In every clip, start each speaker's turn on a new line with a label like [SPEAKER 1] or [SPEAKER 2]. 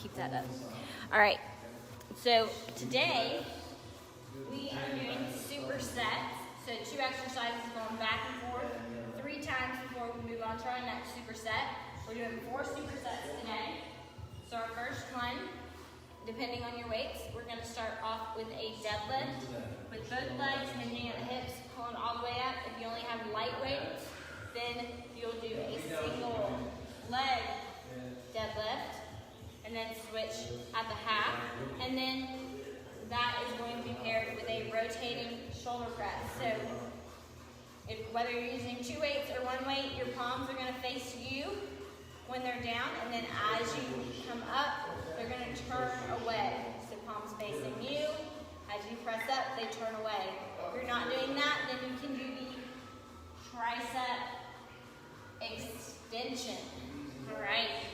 [SPEAKER 1] keep that up. All right, so today we are doing supersets. So 2 exercises going back and forth 3 times before we move on to our next superset. We're doing 4 supersets today. So our first one, depending on your weights, we're going to start off with a deadlift with both legs hinging at the hips, pulling all the way up. If you only have light weights, then you'll do a single leg deadlift and then switch at the half. And then that is going to be paired with a rotating shoulder press. So whether you're using 2 weights or 1 weight, your palms are going to face you when they're down, and then as you come up, they're going to turn away. So palms facing you. As you press up, they turn away. If you're not doing that, then you can do the tricep extension. All right.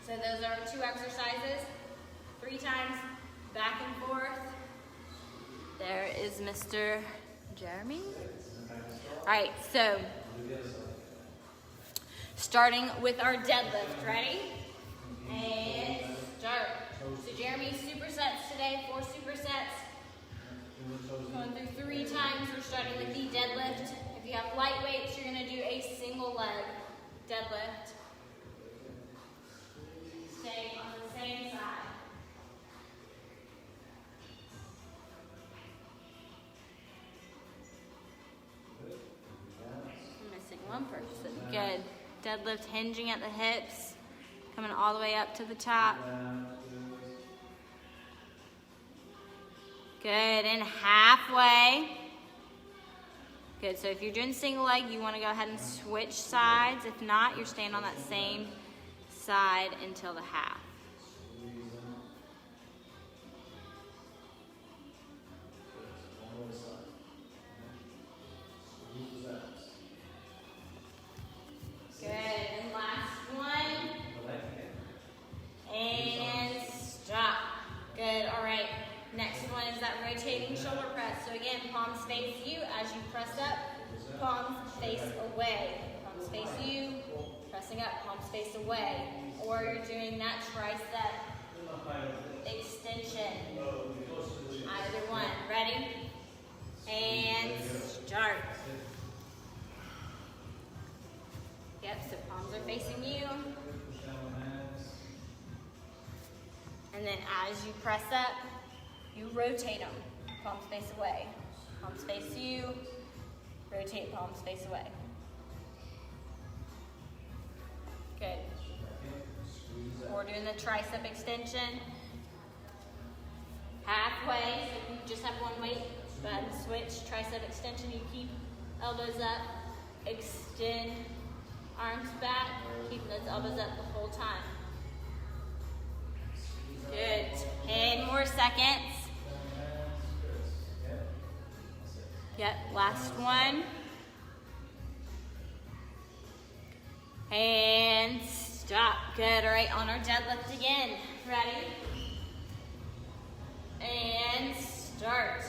[SPEAKER 1] So those are 2 exercises, 3 times back and forth. There is Mr. Jeremy. All right, so starting with our deadlift. Ready? And start. So Jeremy's supersets today, 4 supersets. Going through 3 times. We're starting with the deadlift. If you have light weights, you're going to do a single leg deadlift. Stay on the same side. I'm missing one person. Good. Deadlift hinging at the hips, coming all the way up to the top. Good, and halfway. Good, so if you're doing single leg, you want to go ahead and switch sides. If not, you're staying on that same side until the half. Good, and last one. And stop. Good, all right. Next one is that rotating shoulder press. So again, palms face you. As you press up, palms face away. Palms face you, pressing up, palms face away. Or you're doing that tricep extension. Either one. Ready? And start. Yep, so palms are facing you. And then as you press up, you rotate them. Palms face away. Palms face you. Rotate, palms face away. Good. We're doing the tricep extension. Halfway, so if you just have 1 weight, go ahead and switch. Tricep extension, you keep elbows up, extend arms back, keeping those elbows up the whole time. Good. 10 more seconds. Yep, last one. And stop. Good. All right, on our deadlift again. Ready? And start.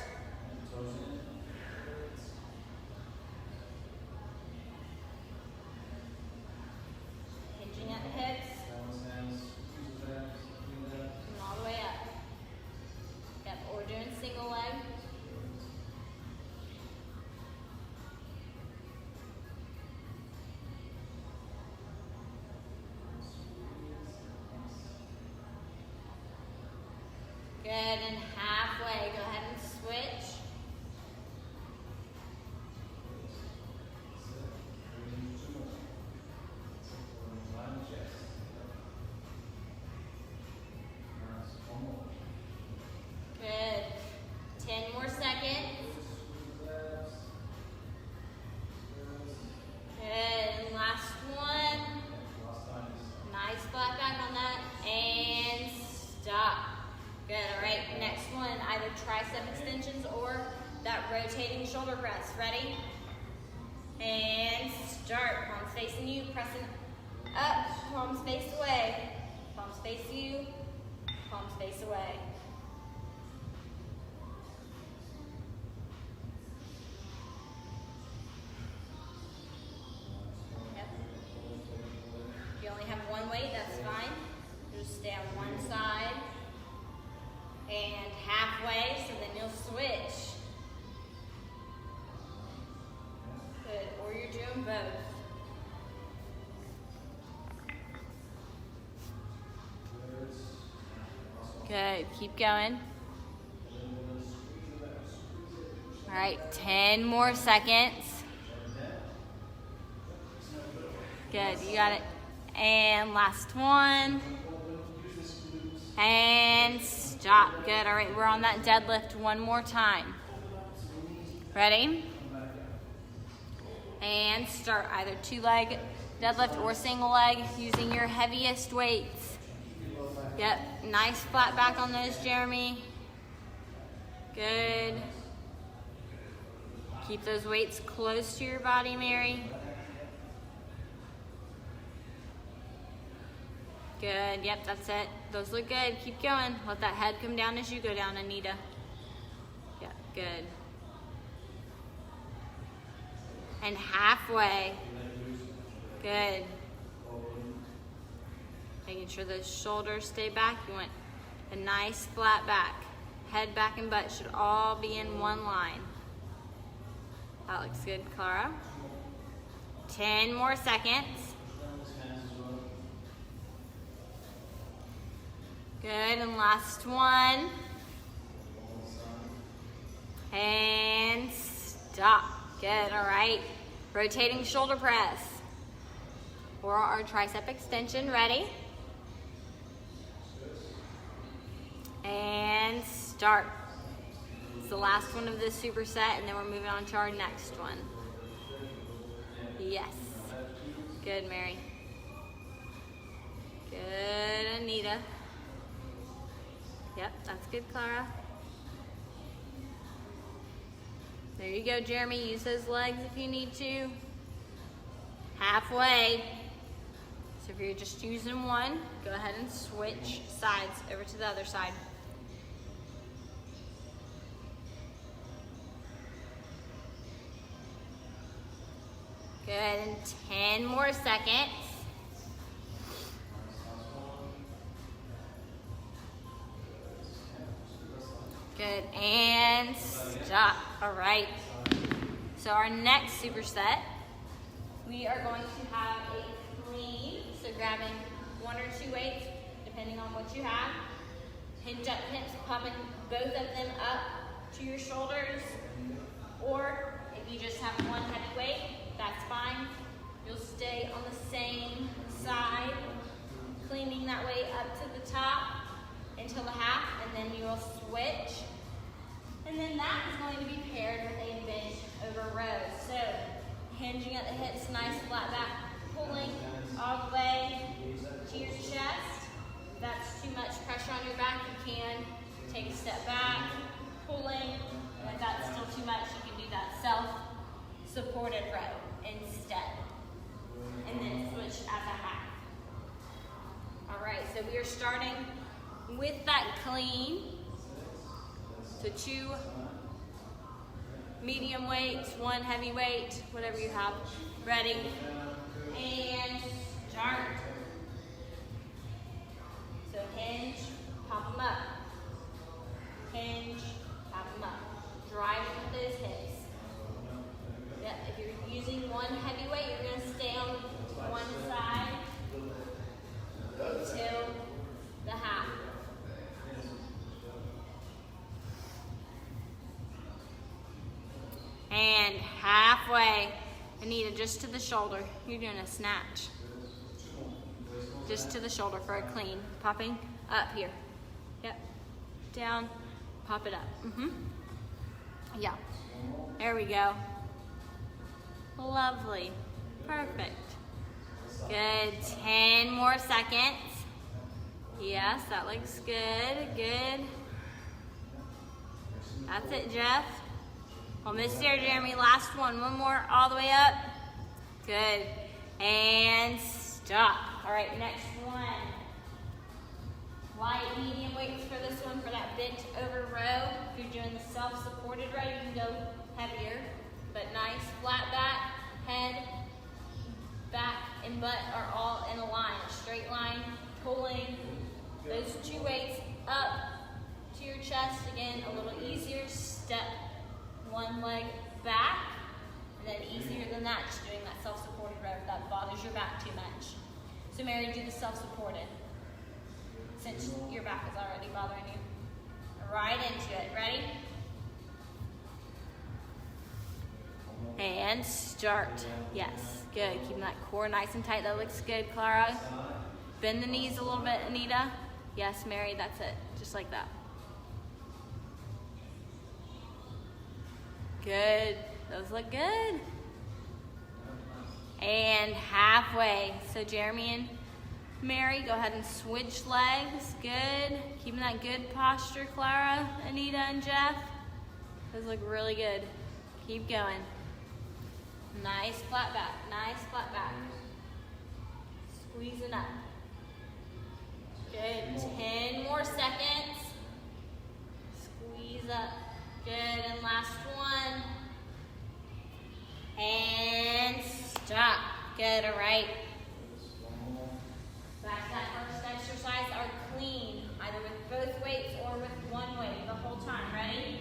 [SPEAKER 1] Hinging at the hips. Coming all the way up. Yep, we're doing single leg. Good, and halfway, go ahead and switch. Good. 10 more seconds. Good, and last one. Nice flat back on that, and stop. Good, all right, next one, either tricep extensions or that rotating shoulder press. Ready? And start. Palms facing you, pressing up, palms face away. Palms face you, palms face away. Yep. If you only have 1 weight, that's fine. Just stay on one side and halfway, so then you'll switch. Good, or you're doing both. Good, keep going. All right, 10 more seconds. Good, you got it. And last one. And stop. Good, all right, we're on that deadlift one more time. Ready? And start either 2-leg deadlift or single leg using your heaviest weights. Yep, nice flat back on those, Jeremy. Good. Keep those weights close to your body, Mary. Good, yep, that's it. Those look good, keep going. Let that head come down as you go down, Anita. Yep, good. And halfway. Good. Making sure those shoulders stay back. You want a nice flat back. Head, back, and butt should all be in one line. That looks good, Clara. 10 more seconds. Good, and last one. And stop. Good, all right. Rotating shoulder press. Or our tricep extension, ready? And start. It's the last one of this superset, and then we're moving on to our next one. Yes. Good, Mary. Good, Anita. Yep, that's good, Clara. There you go, Jeremy. Use those legs if you need to. Halfway. So if you're just using one, go ahead and switch sides over to the other side. Good, and 10 more seconds. Good, and stop. All right. So our next superset, we are going to have a clean. So grabbing 1 or 2 weights, depending on what you have. Hinge up hips, popping both of them up to your shoulders. Or if you just have one heavy weight, that's fine. You'll stay on the same side, cleaning that weight up to the top until the half, and then you'll switch. And then that is going to be paired with a bench over rows. So hinging at the hips, nice flat back, pulling all the way to your chest. If that's too much pressure on your back, you can take a step back, pulling, and if that's still too much, you can do that self-supported row instead. And then switch as a half. All right, so we are starting with that clean. So 2 medium weights, 1 heavy weight, whatever you have. Ready? And start. So hinge, pop them up. Hinge, pop them up. Drive with those hips. Yep, if you're using 1 heavy weight, you're going to stay on one side until the half. And halfway. Anita, just to the shoulder. You're doing a snatch. Just to the shoulder for a clean. Popping up here. Yep. Down. Pop it up. Yeah. There we go. Lovely. Perfect. Good. 10 more seconds. Yes, that looks good. Good. That's it, Jeff. Almost there, Jeremy. Last one. One more all the way up. Good. And stop. All right, next one. Light, medium weights for this one for that bent over row. If you're doing the self-supported row, you can go heavier. But nice flat back, head, back, and butt are all in a line. A straight line, pulling those two weights up to your chest. Again, a little easier. Step one leg back, and then easier than that, just doing that self-supported row if that bothers your back too much. So Mary, do the self-supported, since your back is already bothering you. Right into it. Ready? And start. Yes, good. Keeping that core nice and tight. That looks good, Clara. Bend the knees a little bit, Anita. Yes, Mary, that's it. Just like that. Good. Those look good. And halfway. So Jeremy and Mary, go ahead and switch legs. Good. Keeping that good posture, Clara, Anita, and Jeff. Those look really good. Keep going. Nice flat back. Nice flat back. Squeezing up. Good. 10 more seconds. Squeeze up. Good. And last one. And stop. Good. All right. Back to that first exercise, are clean, either with both weights or with one weight the whole time. Ready?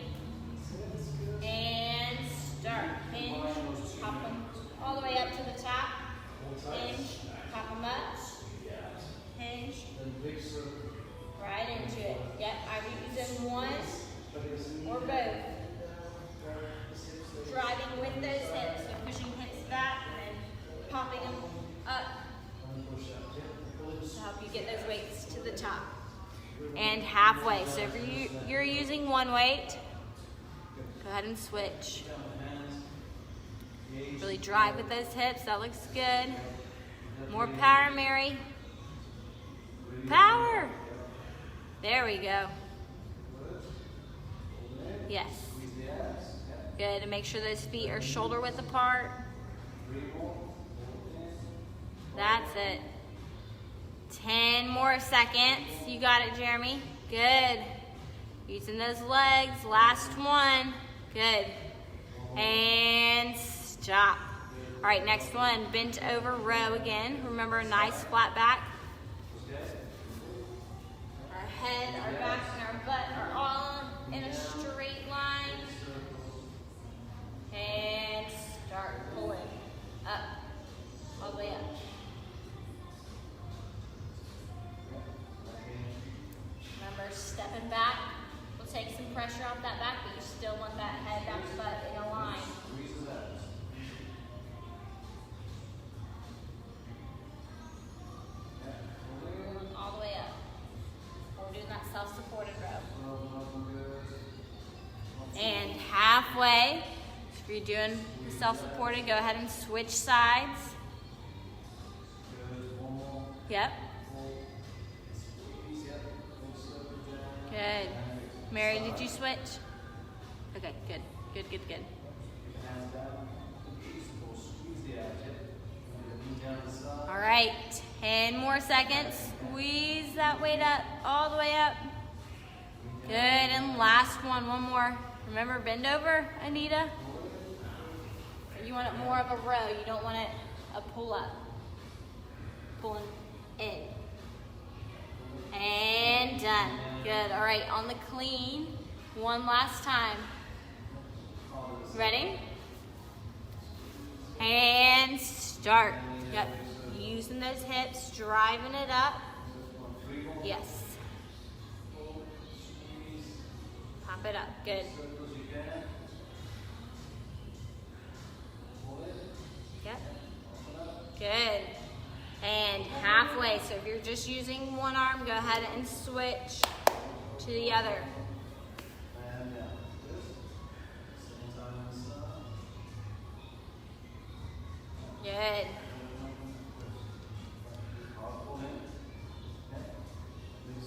[SPEAKER 1] And start. Hinge, pop them all the way up to the top. Hinge, pop them up. Hinge, right into it. Yep, either using one or both. Driving with those hips, so pushing hips back and then popping them up to help you get those weights to the top. And halfway. So if you're using one weight, go ahead and switch. Really drive with those hips. That looks good. More power, Mary. Power. There we go. Yes. Good. And make sure those feet are shoulder width apart. That's it. 10 more seconds. You got it, Jeremy. Good. Using those legs. Last one. Good. And stop. All right, next one. Bent over row again. Remember, nice flat back. Our head, our back, and our butt are all in a straight line. And start pulling up. All the way up. Remember, stepping back will take some pressure off that back, but you still want that head, back, butt in a line. All the way up. We're doing that self-supported row. And halfway, if you're doing the self-supported, go ahead and switch sides. Yep. Good. Mary, did you switch? Okay, good. Good, good, good. All right, 10 more seconds. Squeeze that weight up, all the way up. Good, and last one more. Remember, bend over, Anita. You want it more of a row. You don't want it a pull up. Pulling in. And done. Good. All right, on the clean, one last time. Ready? And start. Yep. Using those hips, driving it up. Yes. Pop it up. Good. Yep. Good. And halfway. So if you're just using one arm, go ahead and switch to the other. Good.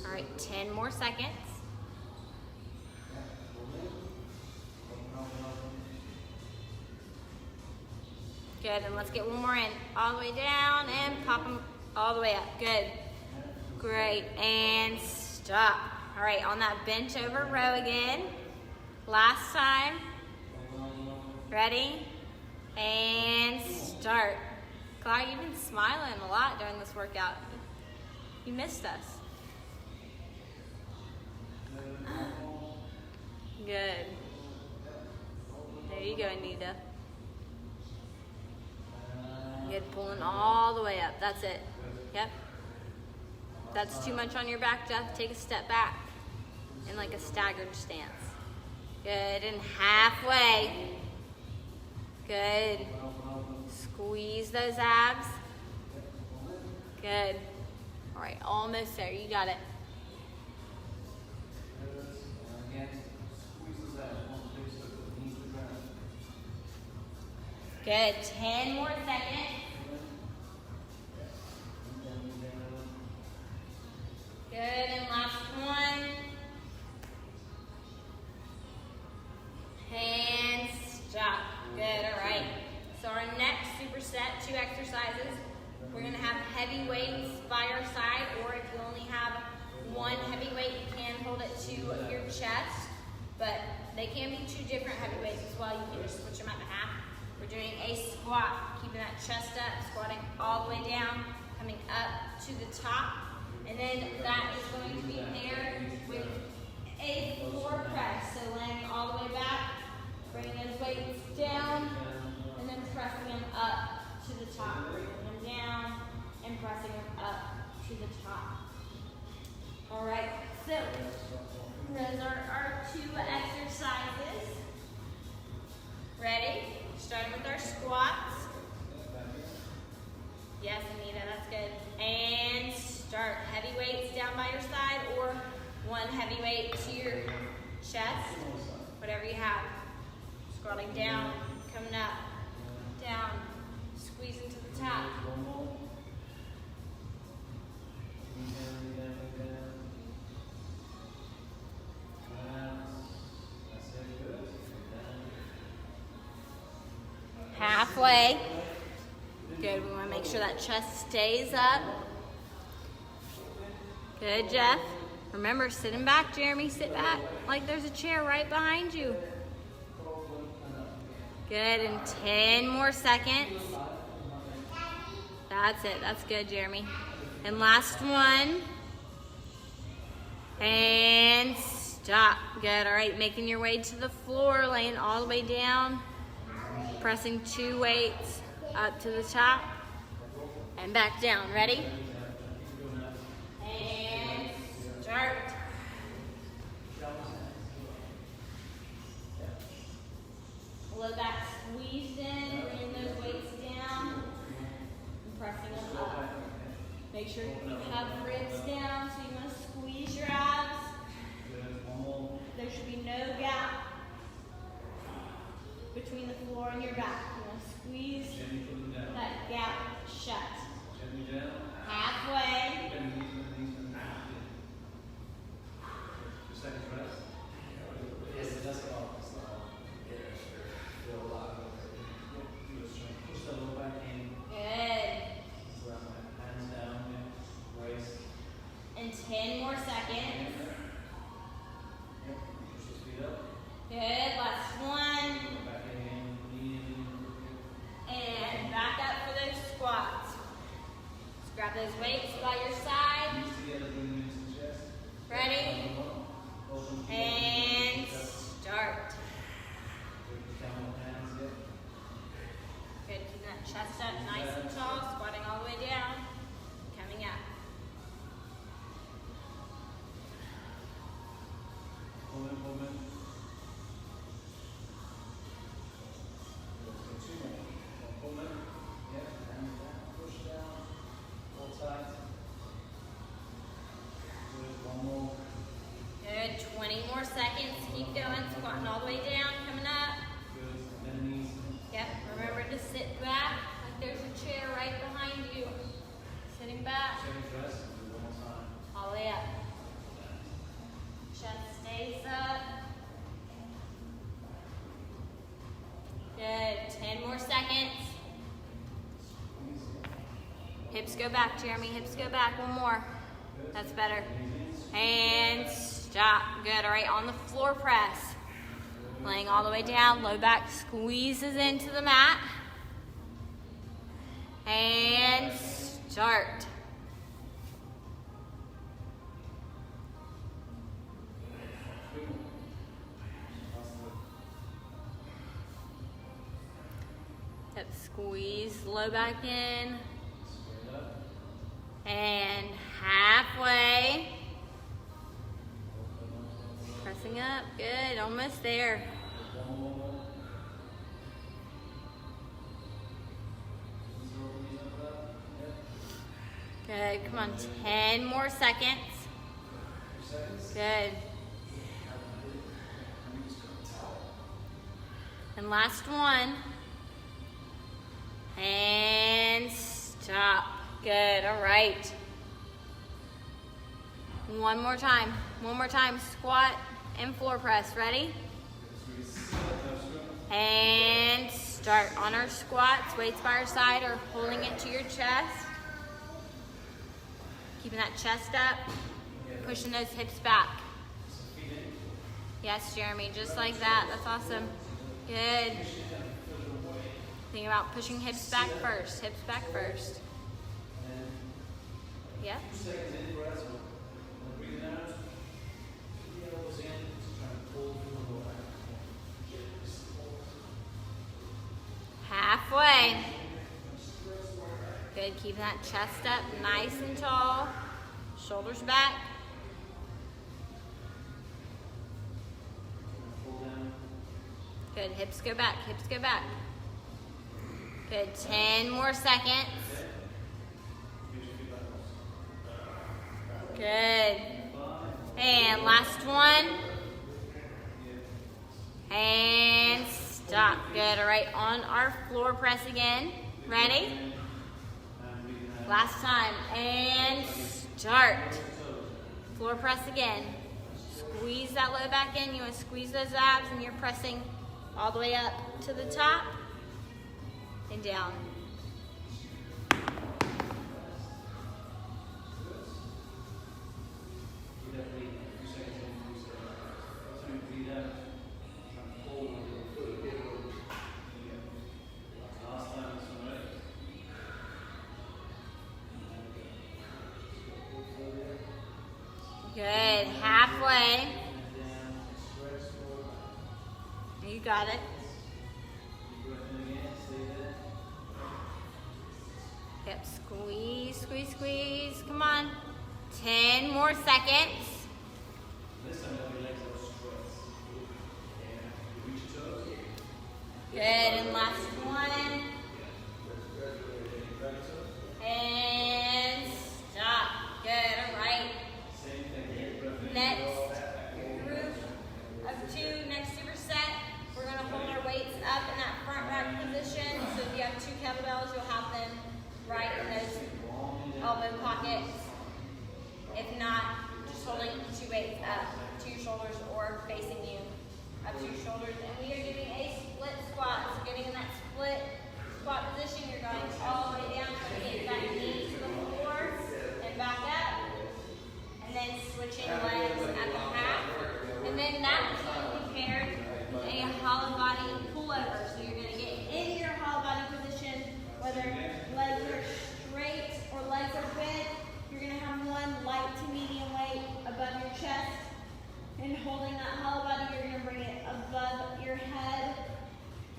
[SPEAKER 1] All right, 10 more seconds. Good, and let's get one more in. All the way down and pop them all the way up. Good. Great, and stop. All right, on that bent over row again. Last time. Ready? And start. Clara, you've been smiling a lot during this workout. You missed us. go, Anita. Good, pulling all the way up. That's it. Yep. That's too much on your back, Jeff. Take a step back in like a staggered stance. Good, and halfway. Good. Squeeze those abs. Good. All right, almost there. You got it. Good. 10 more seconds. Good, and last one. And stop. Good, all right. So our next superset, 2 exercises. We're gonna have heavy weights by your side, or if you only have one heavy weight, you can hold it to your chest. But they can be 2 different heavy weights as well. You can just switch them out in half. We're doing a squat, keeping that chest up, squatting all the way down, coming up to the top. And then that is going to be paired with a floor press. So laying all the way back, bringing those weights down, and then pressing them up to the top. Bringing them down and pressing them up to the top. All right, so those are our 2 exercises. Ready? Starting with our squats. Yes, Anita, that's good. And start. Heavy weights down by your side, or one heavy weight to your chest, whatever you have. Squatting down, coming up, down, squeezing to the top. Halfway. Good, we want to make sure that chest stays up. Good, Jeff. Remember, sitting back, Jeremy, sit back like there's a chair right behind you. Good, and 10 more seconds. That's it, that's good, Jeremy. And last one. And stop. Good, all right, making your way to the floor, laying all the way down. Pressing 2 weights up to the top and back down. Ready? And start. Low back squeezed in, bringing those weights down and pressing them up. Make sure you have ribs down, so you want to squeeze your abs. There should be no gap between the floor and your back. You want to squeeze that gap shut. Halfway. Good. And 10 more seconds. Good, last one. And back up for those squats. Just grab those weights by your side. Ready? And start. Good, keep that chest up nice and tall, squatting all the way down, coming up. Good, 20 more seconds. Keep going, squatting all the way down, coming up. Yep, remember to sit back like there's a chair right behind you. Sitting back. All the way up. Chest stays up. Good, 10 more seconds. Hips go back, Jeremy, hips go back, one more. That's better. And stop, good, all right, on the floor press. Laying all the way down, low back squeezes into the mat. And start. Hip squeeze, low back in. And halfway. Pressing up, good, almost there. Good, come on, 10 more seconds. Good. And last one. And stop. Good, all right. One more time, squat and floor press, ready? And start on our squats, weights by our side or holding it to your chest. Keeping that chest up, pushing those hips back. Yes, Jeremy, just like that, that's awesome. Good. Think about pushing hips back first, Yep. Halfway. Good, keeping that chest up nice and tall. Shoulders back. Good, hips go back, Good, 10 more seconds. Good. And last one. And stop. Good, all right, on our floor press again. Ready? Last time, and start. Floor press again. Squeeze that low back in. You want to squeeze those abs and you're pressing all the way up to the top and down. Good, halfway. You got it. Yep, squeeze. Come on. 10 more seconds. Good, and last one. And stop. Good, all right. Next group of 2, next superset, we're going to hold our weights up in that front rack position. So if you have 2 kettlebells, you'll have them right in those elbow pockets. If not, just holding 2 weights up to your shoulders or facing you up to your shoulders. And we are doing a split squat. So getting in that split squat position, you're going all the way down, trying to get that knee to the floor and back up. And then switching legs at the half. And then that is going to be paired with a hollow body pullover. So you're going to get into your hollow body position, whether legs are straight or legs are bent. You're going to have one light to medium weight above your chest. And holding that hollow body, you're going to bring it above your head.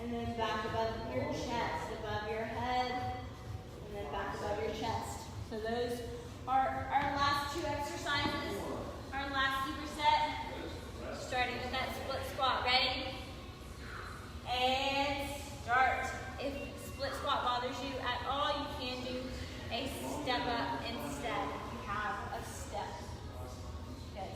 [SPEAKER 1] And then back above your chest, above your head. And then back above your chest. So those are our last 2 exercises, our last superset, starting with that split squat. Ready? And start. If split squat bothers you at all, you can do a step up instead. You have a step. Good.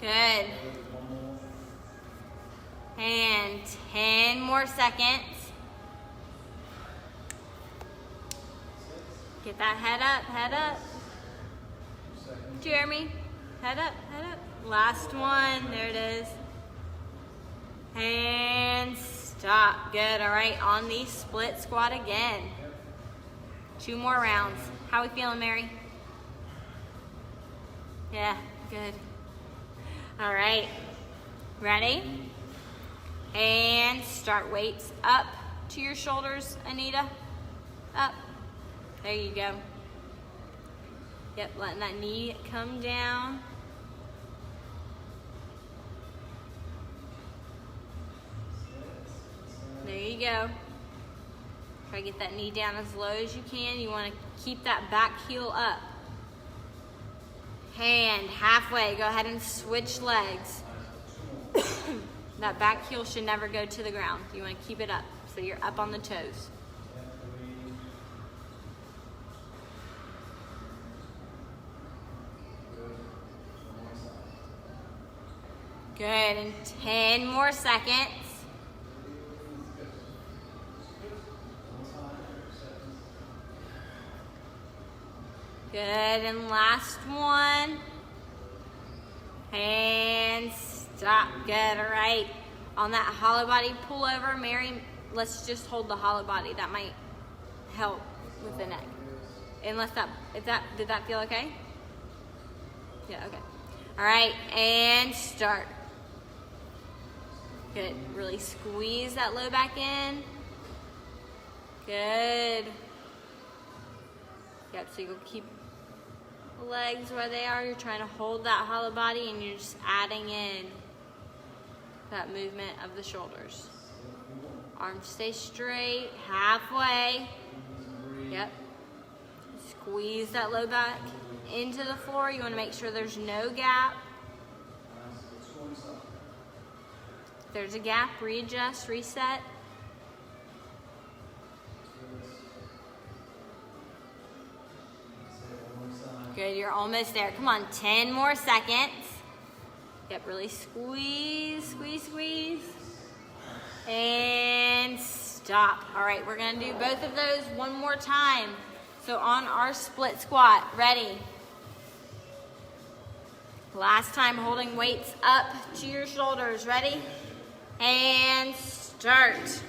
[SPEAKER 1] Good. And 10 more seconds. Get that head up, head up. Jeremy, head up, head up. Last one, there it is. And stop, good, all right, on the split squat again. 2 more rounds. How we feeling, Mary? Yeah, good. All right, ready? And start, weights up to your shoulders, Anita, up. There you go. Yep, letting that knee come down. There you go. Try to get that knee down as low as you can. You want to keep that back heel up. Hand halfway, go ahead and switch legs. That back heel should never go to the ground. You want to keep it up so you're up on the toes. Good, and 10 more seconds. Good, and last one. And stop, good, all right. On that hollow body pullover, Mary, let's just hold the hollow body. That might help with the neck. Unless did that feel okay? Yeah, okay. All right, and start. Good, really squeeze that low back in. Good. Yep, so you'll keep the legs where they are. You're trying to hold that hollow body and you're just adding in that movement of the shoulders. Arms stay straight, halfway. Yep. Squeeze that low back into the floor. You want to make sure there's no gap. If there's a gap, readjust, reset. Good, you're almost there. Come on, 10 more seconds. Yep, really squeeze, squeeze, squeeze. And stop. All right, we're gonna do both of those one more time. So on our split squat, ready? Last time, holding weights up to your shoulders, ready? And start.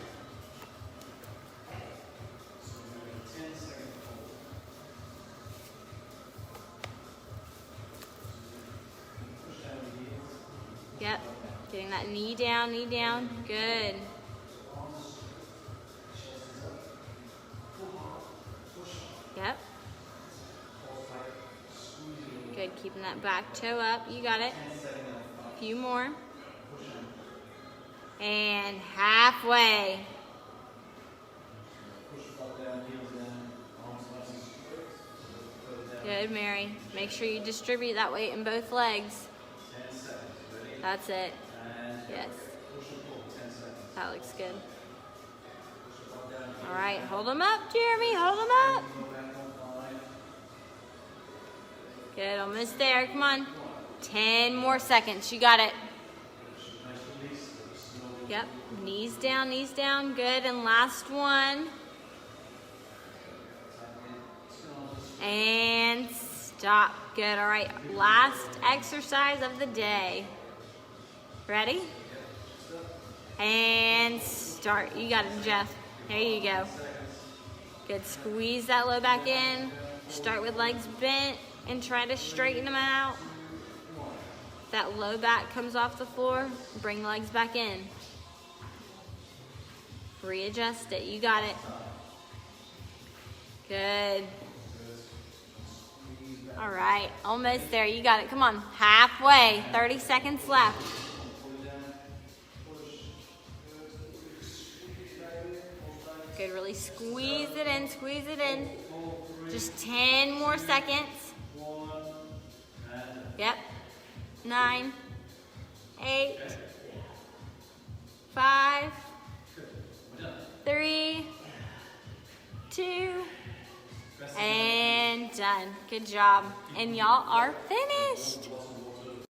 [SPEAKER 1] Yep, getting that knee down, good. Yep. Good, keeping that back toe up, you got it. A few more. And halfway. Good, Mary. Make sure you distribute that weight in both legs. That's it. Yes. That looks good. All right, hold them up, Jeremy, hold them up. Good, almost there, come on. 10 more seconds, you got it. Yep, knees down, good, and last one. And stop, good, all right. Last exercise of the day. Ready? And start, you got it, Jeff. There you go. Good, squeeze that low back in. Start with legs bent and try to straighten them out. That low back comes off the floor, bring legs back in. Readjust it, you got it. Good. All right, almost there, you got it. Come on, halfway, 30 seconds left. Good, really squeeze it in, squeeze it in. Just 10 more seconds. Yep. 9, 8, 5, 3, 2, and done. Good job. And y'all are finished.